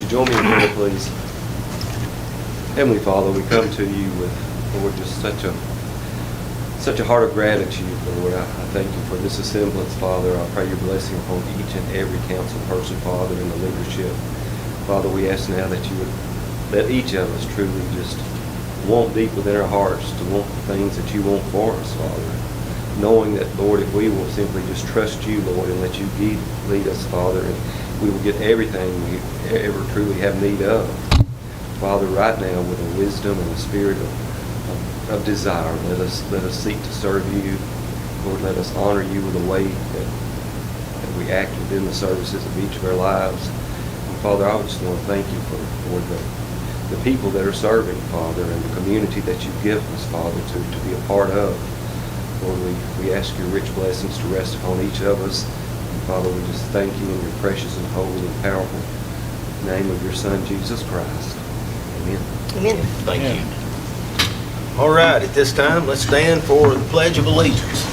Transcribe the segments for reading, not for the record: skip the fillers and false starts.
you join me in prayer, please? Heavenly Father, we come to you with, Lord, just such a heart of gratitude, Lord. I thank you for this assemblance, Father. I pray your blessing upon each and every council person, Father, in the leadership. Father, we ask now that you would let each of us truly just want deep within our hearts to want the things that you want for us, Father. Knowing that, Lord, if we will simply just trust you, Lord, and let you lead us, Father, and we will get everything we ever truly have need of. Father, right now, with a wisdom and a spirit of desire, let us seek to serve you. Lord, let us honor you with the way that we act within the services of each of our lives. And Father, I just want to thank you for the people that are serving, Father, and the community that you've given us, Father, to be a part of. Lord, we ask your rich blessings to rest upon each of us. And Father, we just thank you in your precious and holy and powerful name of your Son, Jesus Christ. Amen. Amen. Thank you. All right, at this time, let's stand for the Pledge of Allegiance.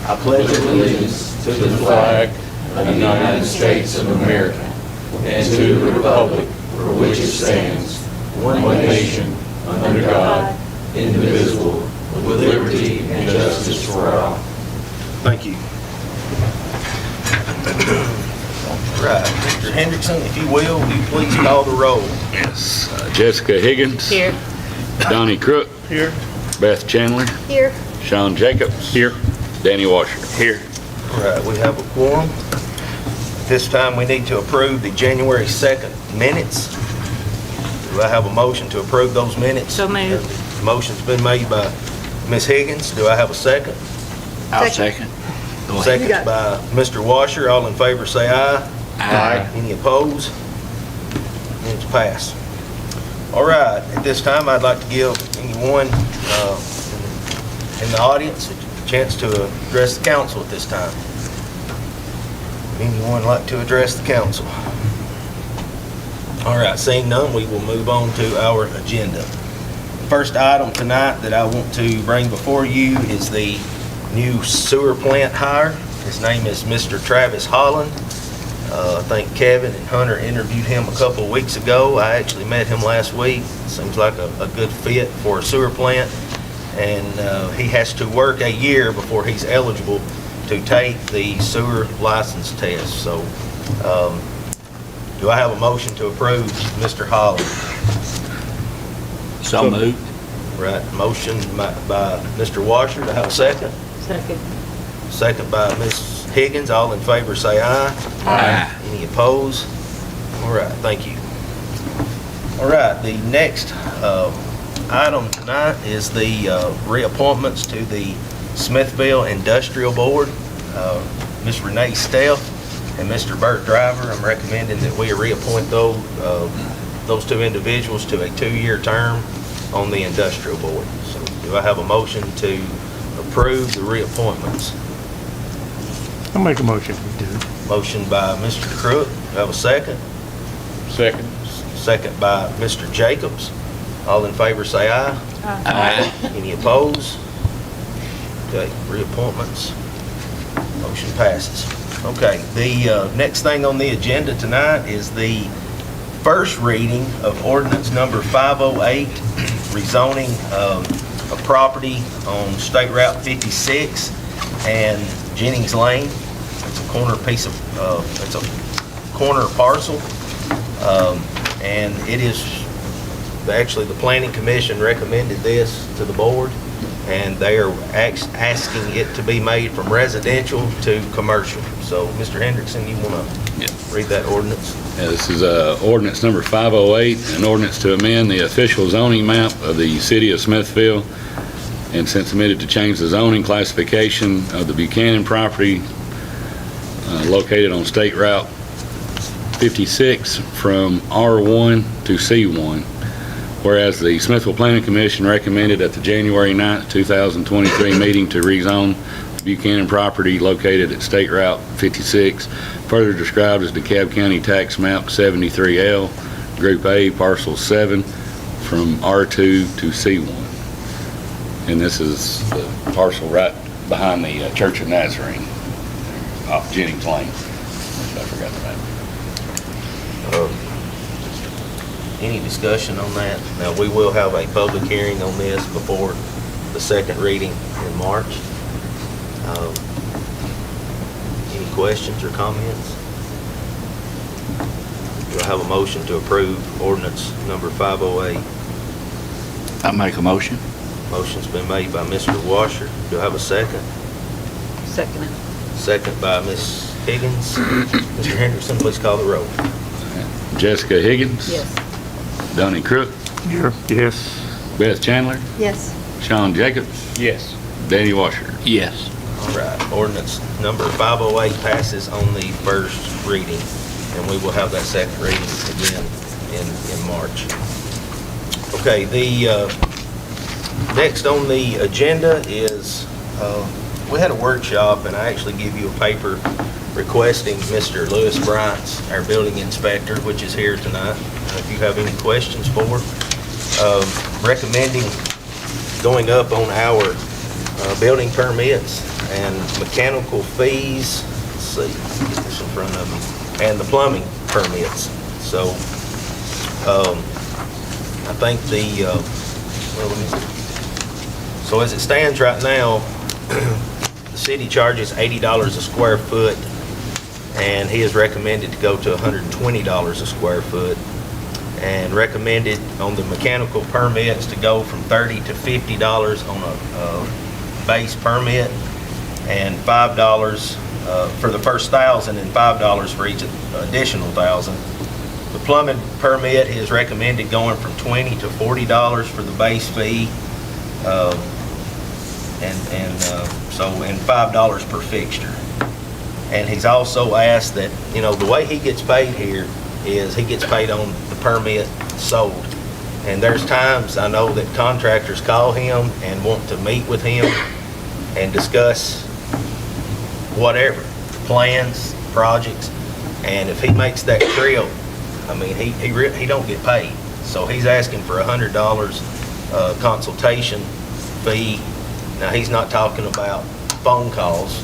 I pledge allegiance to the flag of the United States of America and to the republic for which it stands, one nation, under God, indivisible, with liberty and justice for all. Thank you. Right, Mr. Hendrickson, if you will you please call the roll? Yes. Jessica Higgins. Here. Donnie Crook. Here. Beth Chandler. Here. Sean Jacobs. Here. Danny Washer. Here. All right, we have a quorum. This time we need to approve the January 2nd minutes. Do I have a motion to approve those minutes? So moved. Motion's been made by Ms. Higgins. Do I have a second? I'll second. Go ahead. Second by Mr. Washer. All in favor say aye. Aye. Any opposed? It's passed. All right, at this time I'd like to give anyone in the audience a chance to address the council at this time. Anyone like to address the council? All right, seeing none, we will move on to our agenda. First item tonight that I want to bring before you is the new sewer plant hire. His name is Mr. Travis Holland. I think Kevin and Hunter interviewed him a couple of weeks ago. I actually met him last week. Seems like a good fit for a sewer plant. And he has to work a year before he's eligible to take the sewer license test. So do I have a motion to approve Mr. Holland? So moved. Right, motion by Mr. Washer. Do I have a second? Second. Second by Ms. Higgins. All in favor say aye. Aye. Any opposed? All right, thank you. All right, the next item tonight is the reappointments to the Smithville Industrial Board. Ms. Renee Steff and Mr. Burt Driver. I'm recommending that we reappoint those two individuals to a 2-year term on the Industrial Board. So do I have a motion to approve the reappointments? I'll make a motion we do. Motion by Mr. Crook. Do I have a second? Second. Second by Mr. Jacobs. All in favor say aye. Aye. Any opposed? Okay, reappointments. Motion passes. Okay, the next thing on the agenda tonight is the first reading of ordinance number 508, rezoning a property on State Route 56 and Jennings Lane. It's a corner piece of, it's a corner parcel, and it is, actually the Planning Commission recommended this to the board, and they are asking it to be made from residential to commercial. So, Mr. Hendrickson, you want to read that ordinance? Yeah, this is ordinance number 508, an ordinance to amend the official zoning map of the city of Smithville and since submitted to change the zoning classification of the Buchanan property located on State Route 56 from R1 to C1. Whereas the Smithville Planning Commission recommended at the January 9th, 2023 meeting to rezone the Buchanan property located at State Route 56, further described as DeKalb County Tax Map 73L, Group A, Parcel 7, from R2 to C1. And this is the parcel right behind the Church of Nazarene off Jennings Lane. forgot the name. Any discussion on that? Now, we will have a public hearing on this before the second reading in March. Any questions or comments? Do I have a motion to approve ordinance number 508? I make a motion. Motion's been made by Mr. Washer. Do I have a second? Second it. Second by Ms. Higgins. Mr. Henderson, please call the roll. Jessica Higgins. Yes. Donnie Crook. Here. Yes. Beth Chandler. Yes. Sean Jacobs. Yes. Danny Washer. Yes. All right, ordinance number 508 passes on the first reading, and we will have that second reading again in March. Okay, the next on the agenda is, we had a workshop, and I actually give you a paper requesting Mr. Lewis Bryant's, our building inspector, which is here tonight. If you have any questions for, recommending going up on our building permits and mechanical fees. Let's see, get this in front of me, and the plumbing permits. So, I think so as it stands right now, the city charges $80 a square foot, and he has recommended to go to $120 a square foot, and recommended on the mechanical permits to go from $30 to $50 on a base permit, and $5 for the first 1,000 and $5 for each additional 1,000. The plumbing permit is recommended going from $20 to $40 for the base fee, and $5 per fixture. And he's also asked that, the way he gets paid here is he gets paid on the permit sold. And there's times I know that contractors call him and want to meet with him and discuss whatever, plans, projects. And if he makes that trip, he don't get paid. So he's asking for $100 consultation fee. Now, he's not talking about phone calls.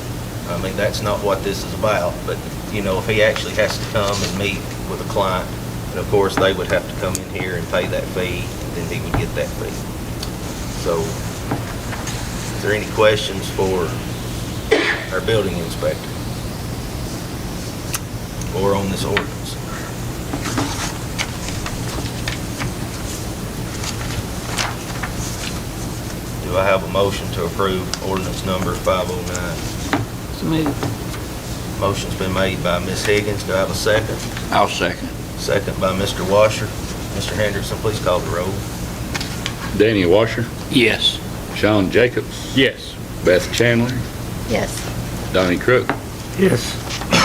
That's not what this is about. But, if he actually has to come and meet with a client, and of course, they would have to come in here and pay that fee, and then he would get that fee. So, is there any questions for our building inspector or on this ordinance? Do I have a motion to approve ordinance number 509? So moved. Motion's been made by Ms. Higgins. Do I have a second? I'll second. Second by Mr. Washer. Mr. Henderson, please call the roll. Danny Washer. Yes. Sean Jacobs. Yes. Beth Chandler. Yes. Donnie Crook. Yes.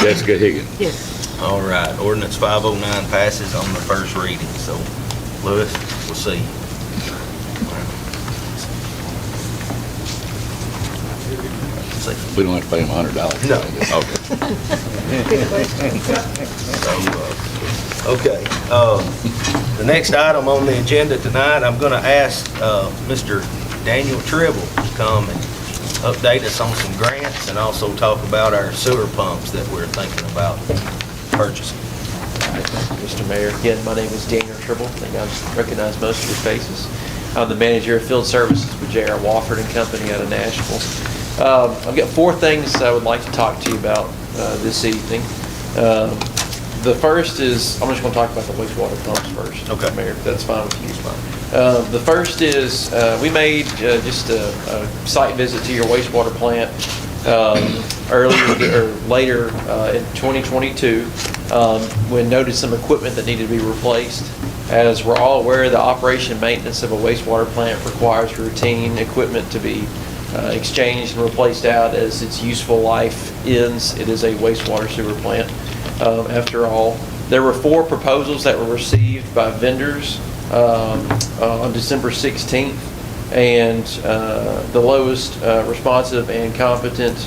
Jessica Higgins. Yes. All right, ordinance 509 passes on the first reading. So, Lewis, we'll see you. We don't have to pay him $100. No. Okay. Okay, the next item on the agenda tonight, I'm going to ask Mr. Daniel Tribble to come and update us on some grants and also talk about our sewer pumps that we're thinking about purchasing. Mr. Mayor, again, my name is Daniel Tribble. I think I recognize most of your faces. I'm the manager of field services with J.R. Wofford and Company out of Nashville. I've got 4 things I would like to talk to you about this evening. The first is, I'm just going to talk about the wastewater pumps first. Okay. Mayor, if that's fine with you. The first is, we made just a site visit to your wastewater plant later in 2022, when noted some equipment that needed to be replaced. As we're all aware, the operation and maintenance of a wastewater plant requires routine equipment to be exchanged and replaced out as its useful life ends. It is a wastewater sewer plant. After all, there were 4 proposals that were received by vendors on December 16th, and the lowest responsive and competent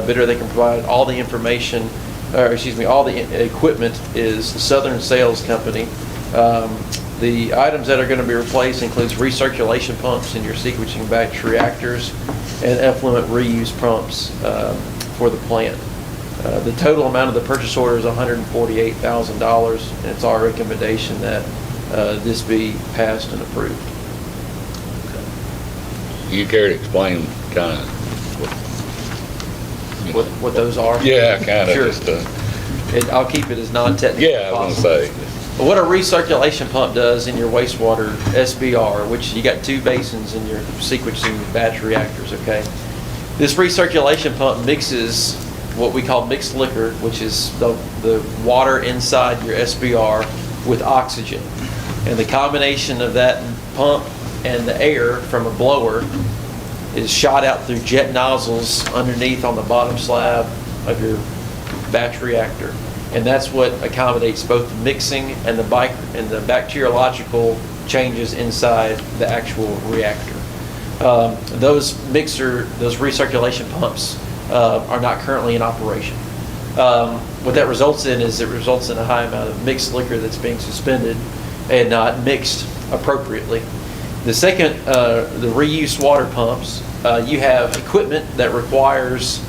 bidder that can provide all the information, all the equipment is Southern Sales Company. The items that are going to be replaced includes recirculation pumps in your sequencing batch reactors and effluent reuse pumps for the plant. The total amount of the purchase order is $148,000, and it's our recommendation that this be passed and approved. You care to explain kind of? What those are? Yeah, kind of, Sure. just, I'll keep it as non-technical yeah, as I was possible. gonna say. What a recirculation pump does in your wastewater SBR, which you got 2 basins in your sequencing batch reactors, okay? This recirculation pump mixes what we call mixed liquor, which is the water inside your SBR with oxygen. And the combination of that pump and the air from a blower is shot out through jet nozzles underneath on the bottom slab of your batch reactor. And that's what accommodates both the mixing and the bacteriological changes inside the actual reactor. Those recirculation pumps are not currently in operation. What that results in is it results in a high amount of mixed liquor that's being suspended and not mixed appropriately. The second, the reuse water pumps, you have equipment that requires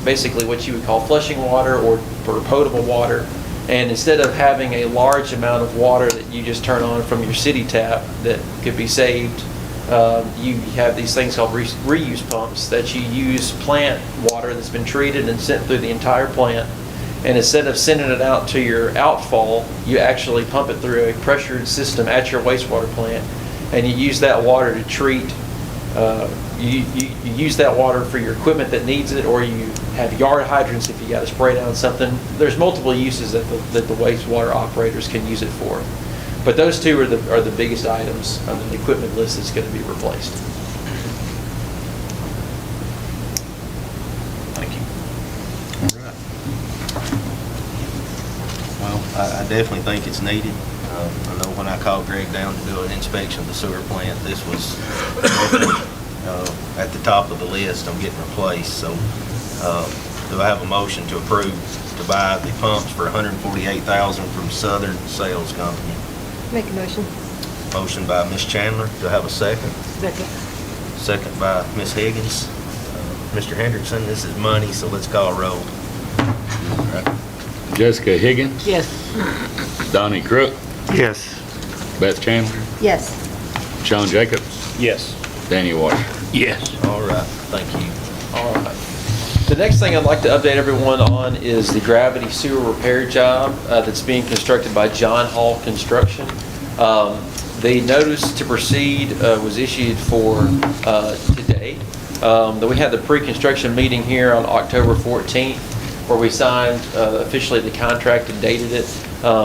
basically what you would call flushing water or potable water. And instead of having a large amount of water that you just turn on from your city tap that could be saved, you have these things called reuse pumps that you use plant water that's been treated and sent through the entire plant. And instead of sending it out to your outfall, you actually pump it through a pressured system at your wastewater plant, and you use that water to treat. You use that water for your equipment that needs it, or you have yard hydrants if you got to spray down something. There's multiple uses that the wastewater operators can use it for. But those 2 are the biggest items on the equipment list that's going to be replaced. Thank you. Well, I definitely think it's needed. I know when I called Greg down to do an inspection of the sewer plant, this was definitely at the top of the list on getting replaced. So do I have a motion to approve to buy the pumps for $148,000 from Southern Sales Company? Make a motion. Motion by Ms. Chandler. Do I have a second? Second. Second by Ms. Higgins. Mr. Hendrickson, this is money, so let's call roll. Jessica Higgins, Yes. Donnie Crook, Yes. Beth Chandler, Yes. Sean Jacobs, Yes. Danny Washer. Yes. All right, thank you. All right. The next thing I'd like to update everyone on is the gravity sewer repair job that's being constructed by John Hall Construction. The notice to proceed was issued for today. We had the pre-construction meeting here on October 14th, where we signed officially the contract and dated it.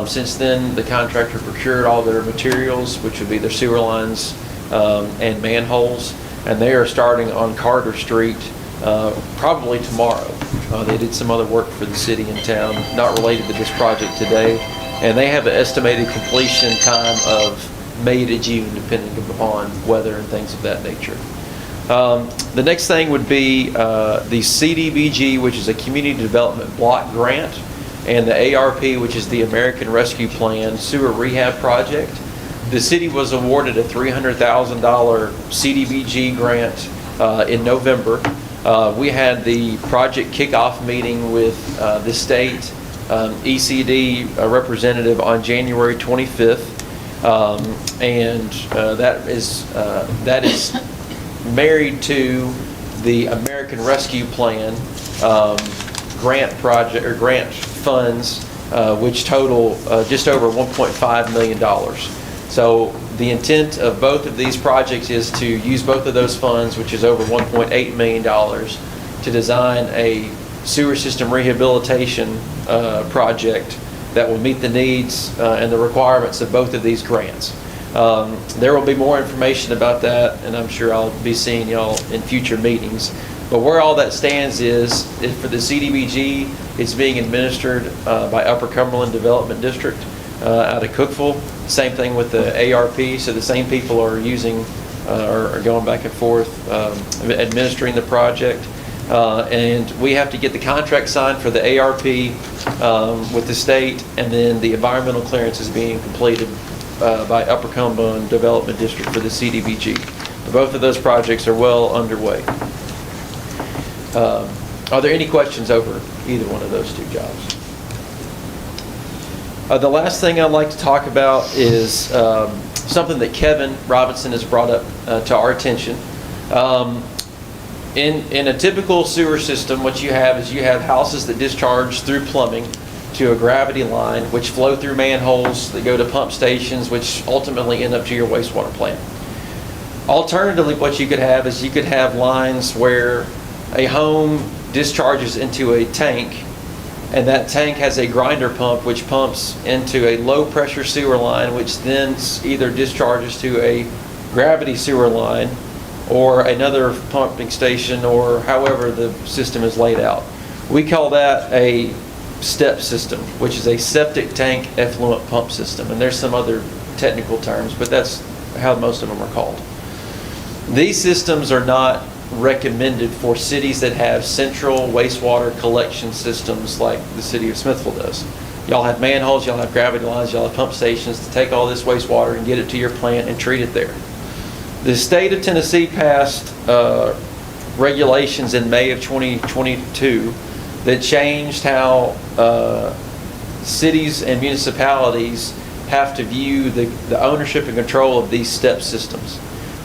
Since then, the contractor procured all their materials, which would be their sewer lines and manholes, and they are starting on Carter Street probably tomorrow. They did some other work for the city and town, not related to this project today, and they have an estimated completion time of May to June, depending upon weather and things of that nature. The next thing would be the CDBG, which is a Community Development Block Grant, and the ARP, which is the American Rescue Plan Sewer Rehab Project. The city was awarded a $300,000 CDBG grant in November. We had the project kickoff meeting with the state ECD representative on January 25th, and that is married to the American Rescue Plan grant project or grant funds, which total just over $1.5 million. So the intent of both of these projects is to use both of those funds, which is over $1.8 million, to design a sewer system rehabilitation project that will meet the needs and the requirements of both of these grants. There will be more information about that, and I'm sure I'll be seeing y'all in future meetings. But where all that stands is for the CDBG, it's being administered by Upper Cumberland Development District out of Cookeville. Same thing with the ARP, so the same people are using, are going back and forth, administering the project. And we have to get the contract signed for the ARP with the state, and then the environmental clearance is being completed by Upper Cumberland Development District for the CDBG. Both of those projects are well underway. Are there any questions over either one of those two jobs? The last thing I'd like to talk about is something that Kevin Robinson has brought up to our attention. In a typical sewer system, what you have is you have houses that discharge through plumbing to a gravity line, which flow through manholes that go to pump stations, which ultimately end up to your wastewater plant. Alternatively, what you could have is you could have lines where a home discharges into a tank, and that tank has a grinder pump which pumps into a low pressure sewer line, which then either discharges to a gravity sewer line or another pumping station, or however the system is laid out. We call that a step system, which is a septic tank effluent pump system. And there's some other technical terms, but that's how most of them are called. These systems are not recommended for cities that have central wastewater collection systems like the city of Smithville does. Y'all have manholes, y'all have gravity lines, y'all have pump stations to take all this wastewater and get it to your plant and treat it there. The state of Tennessee passed regulations in May of 2022 that changed how cities and municipalities have to view the ownership and control of these step systems.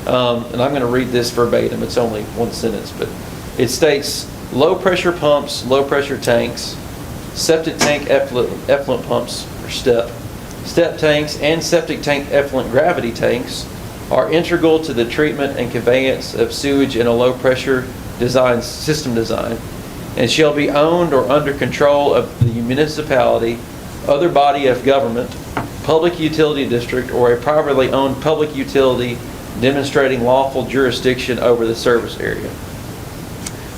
And I'm going to read this verbatim. It's only one sentence, but it states, low pressure pumps, low pressure tanks, septic tank effluent pumps, or step tanks, and septic tank effluent gravity tanks are integral to the treatment and conveyance of sewage in a low pressure system design, and shall be owned or under control of the municipality, other body of government, public utility district, or a privately owned public utility demonstrating lawful jurisdiction over the service area.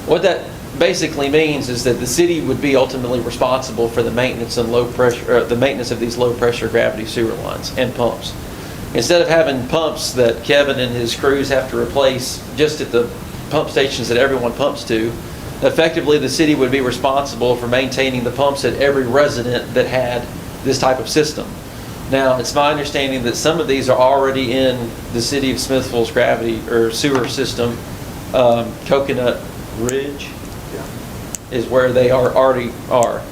What that basically means is that the city would be ultimately responsible for the maintenance and the maintenance of these low pressure gravity sewer lines and pumps. Instead of having pumps that Kevin and his crews have to replace just at the pump stations that everyone pumps to, effectively the city would be responsible for maintaining the pumps at every resident that had this type of system. Now, it's my understanding that some of these are already in the city of Smithville's gravity or sewer system. Coconut Ridge is where they already are.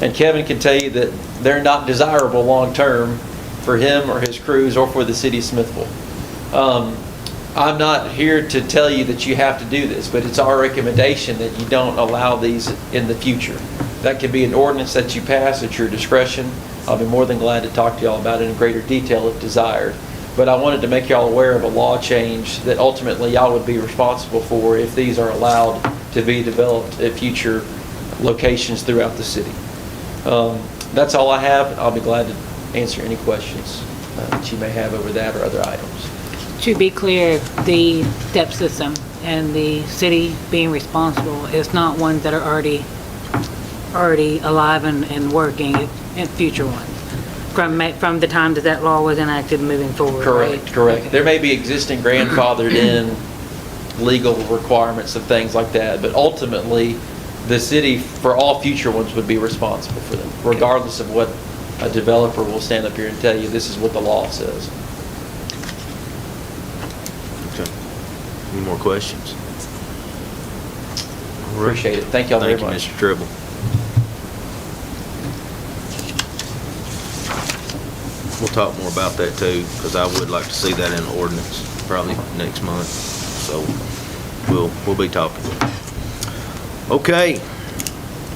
And Kevin can tell you that they're not desirable long-term for him or his crews or for the city of Smithville. I'm not here to tell you that you have to do this, but it's our recommendation that you don't allow these in the future. That could be an ordinance that you pass at your discretion. I'll be more than glad to talk to y'all about it in greater detail if desired. But I wanted to make y'all aware of a law change that ultimately y'all would be responsible for if these are allowed to be developed at future locations throughout the city. That's all I have. I'll be glad to answer any questions that you may have over that or other items. To be clear, the step system and the city being responsible is not ones that are already alive and working, and future ones from the time that law was enacted moving forward. Correct, right? correct. Okay. There may be existing grandfathered in legal requirements of things like that, but ultimately the city for all future ones would be responsible for them, regardless of what a developer will stand up here and tell you this is what the law says. Okay. Any more questions? Appreciate it. Thank y'all very much. Thank you, Mr. Tribble. We'll talk more about that too, because I would like to see that in ordinance probably next month. So we'll be talking. Okay,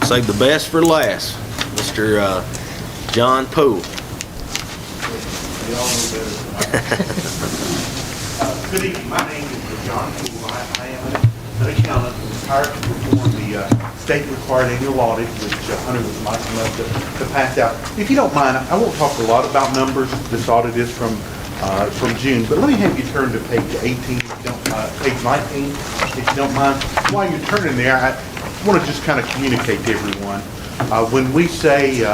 save the best for last. Mr. John Poole. Good evening. My name is John Poole. I am an accountant retired to perform the state-required annual audit, which Hunter was nice enough to pass out. If you don't mind, I won't talk a lot about numbers. This audit is from June, but let me have you turn to page 18, page 19, if you don't mind. While you're turning there, I want to just kind of communicate to everyone. When we say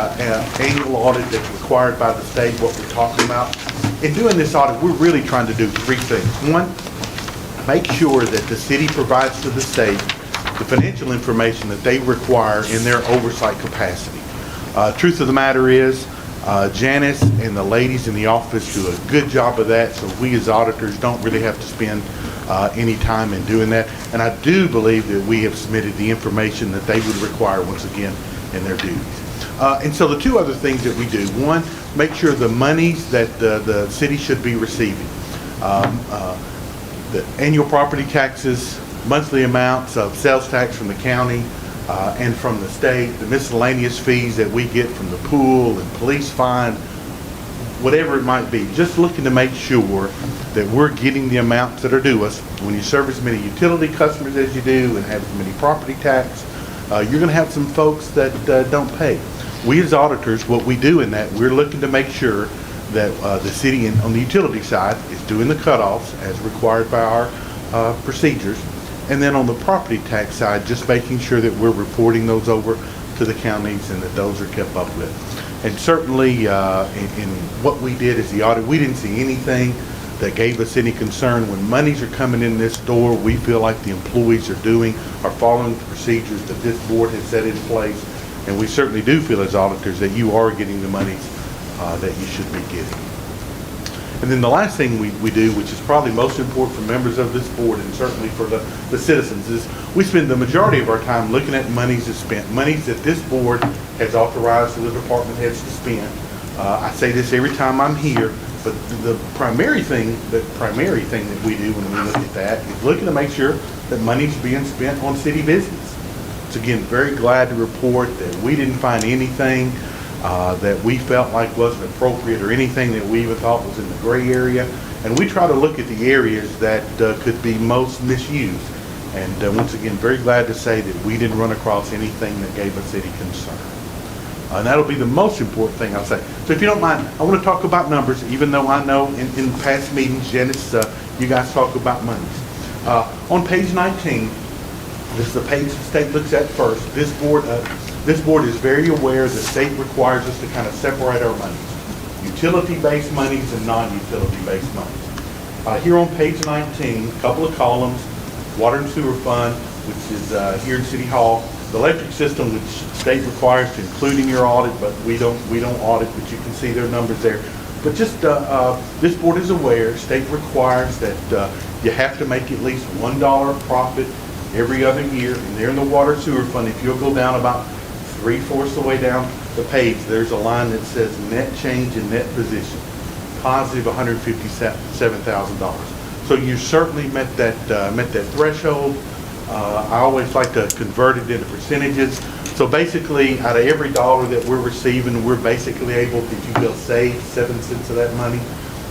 annual audit that's required by the state, what we're talking about, in doing this audit, we're really trying to do three things. One, make sure that the city provides to the state the financial information that they require in their oversight capacity. Truth of the matter is, Janice and the ladies in the office do a good job of that, so we as auditors don't really have to spend any time in doing that. And I do believe that we have submitted the information that they would require once again in their duties. And so the two other things that we do, one, make sure the monies that the city should be receiving, the annual property taxes, monthly amounts of sales tax from the county and from the state, the miscellaneous fees that we get from the pool and police fine, whatever it might be, just looking to make sure that we're getting the amounts that are due us. When you serve as many utility customers as you do and have as many property tax, you're going to have some folks that don't pay. We as auditors, what we do in that, we're looking to make sure that the city on the utility side is doing the cutoffs as required by our procedures. And then on the property tax side, just making sure that we're reporting those over to the counties and that those are kept up with. And certainly in what we did as the audit, we didn't see anything that gave us any concern. When monies are coming in this door, we feel like the employees are following the procedures that this board has set in place. And we certainly do feel as auditors that you are getting the monies that you should be getting. And then the last thing we do, which is probably most important for members of this board and certainly for the citizens, is we spend the majority of our time looking at monies that's spent, monies that this board has authorized the department heads to spend. I say this every time I'm here, but the primary thing that we do when we look at that is looking to make sure that money's being spent on city business. So again, very glad to report that we didn't find anything that we felt like wasn't appropriate or anything that we even thought was in the gray area. And we try to look at the areas that could be most misused. And once again, very glad to say that we didn't run across anything that gave us any concern. And that'll be the most important thing I'll say. So if you don't mind, I want to talk about numbers, even though I know in past meetings, Janice, you guys talk about monies. On page 19, this is the page the state looks at first. This board is very aware the state requires us to kind of separate our monies. Utility-based monies and non-utility-based monies. Here on page 19, a couple of columns, water and sewer fund, which is here in City Hall. The electric system, which state requires to include in your audit, but we don't audit, but you can see their numbers there. But just this board is aware, state requires that you have to make at least $1 profit every other year. And there in the water sewer fund, if you'll go down about 3/4 of the way down the page, there's a line that says net change in net position, positive $157,000. So you certainly met that threshold. I always like to convert it into percentages. So basically, out of every dollar that we're receiving, we're basically able to, if you will, save 7 cents of that money.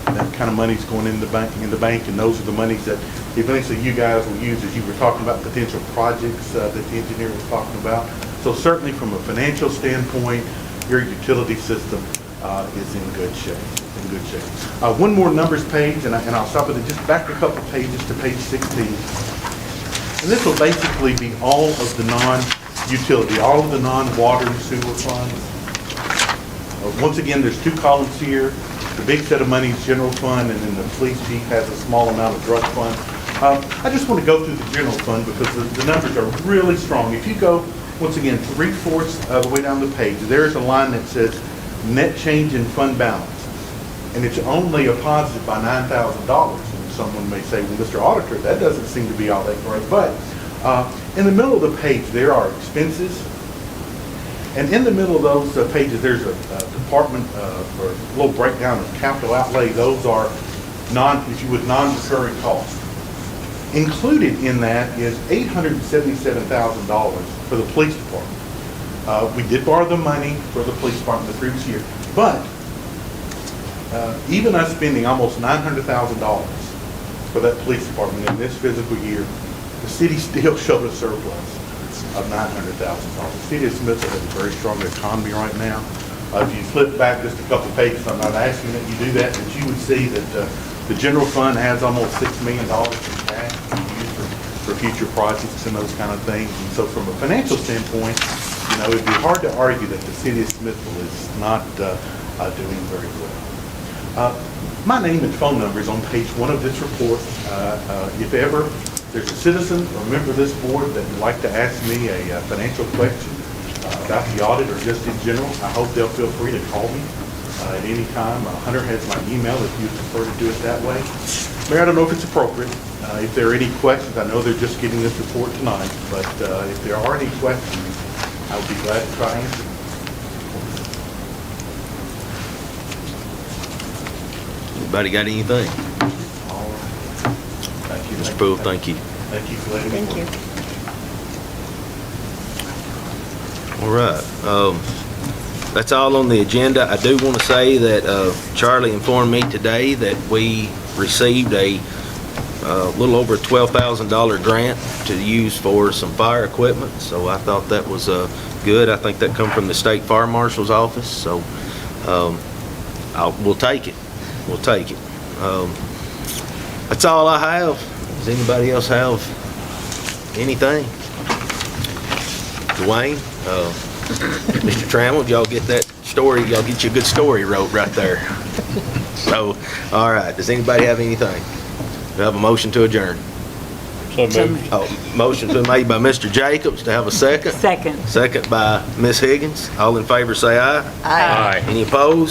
That kind of money's going in the bank, and those are the monies that eventually you guys will use, as you were talking about potential projects that the engineer was talking about. So certainly from a financial standpoint, your utility system is in good shape. One more numbers page, and I'll stop at it. Just back a couple pages to page 16. And this will basically be all of the non-utility, all of the non-water and sewer funds. Once again, there's 2 columns here. The big set of money is general fund, and then the police chief has a small amount of drug fund. I just want to go through the general fund because the numbers are really strong. If you go, once again, 3/4 of the way down the page, there's a line that says net change in fund balance. And it's only a positive by $9,000. And someone may say, well, Mr. Auditor, that doesn't seem to be all that great. But in the middle of the page, there are expenses. And in the middle of those pages, there's a department for a little breakdown of capital outlay. Those are non-recurring costs. Included in that is $877,000 for the police department. We did borrow the money for the police department the previous year, but even us spending almost $900,000 for that police department in this fiscal year, the city still showed a surplus of $900,000. The city of Smithville has a very strong economy right now. If you flip back just a couple pages, I'm not asking that you do that, but you would see that the general fund has almost $6 million in cash to use for future projects and those kind of things. And so from a financial standpoint, it'd be hard to argue that the city of Smithville is not doing very well. My name and phone number is on page 1 of this report. If ever there's a citizen or a member of this board that would like to ask me a financial question about the audit or just in general, I hope they'll feel free to call me at any time. Hunter has my email if you prefer to do it that way. Mayor, I don't know if it's appropriate, If there are any questions, I know they're just getting this report tonight, but if there are any questions, I would be glad to try and answer them. Anybody got anything? All right. Thank you. Mr. Poole, thank you. Thank you for letting me. Thank you. All right. That's all on the agenda. I do want to say that Charlie informed me today that we received a little over $12,000 grant to use for some fire equipment, so I thought that was good. I think that come from the State Fire Marshal's office, so we'll take it. We'll take it. That's all I have. Does anybody else have anything? Dwayne, Mr. Trammell, y'all get that story, y'all get you a good story wrote right there. So, all right, does anybody have anything? We have a motion to adjourn. So moved. Oh, motion's been made by Mr. Jacobs to have a second. Second. Second by Ms. Higgins. All in favor, say aye. Aye. Any opposed?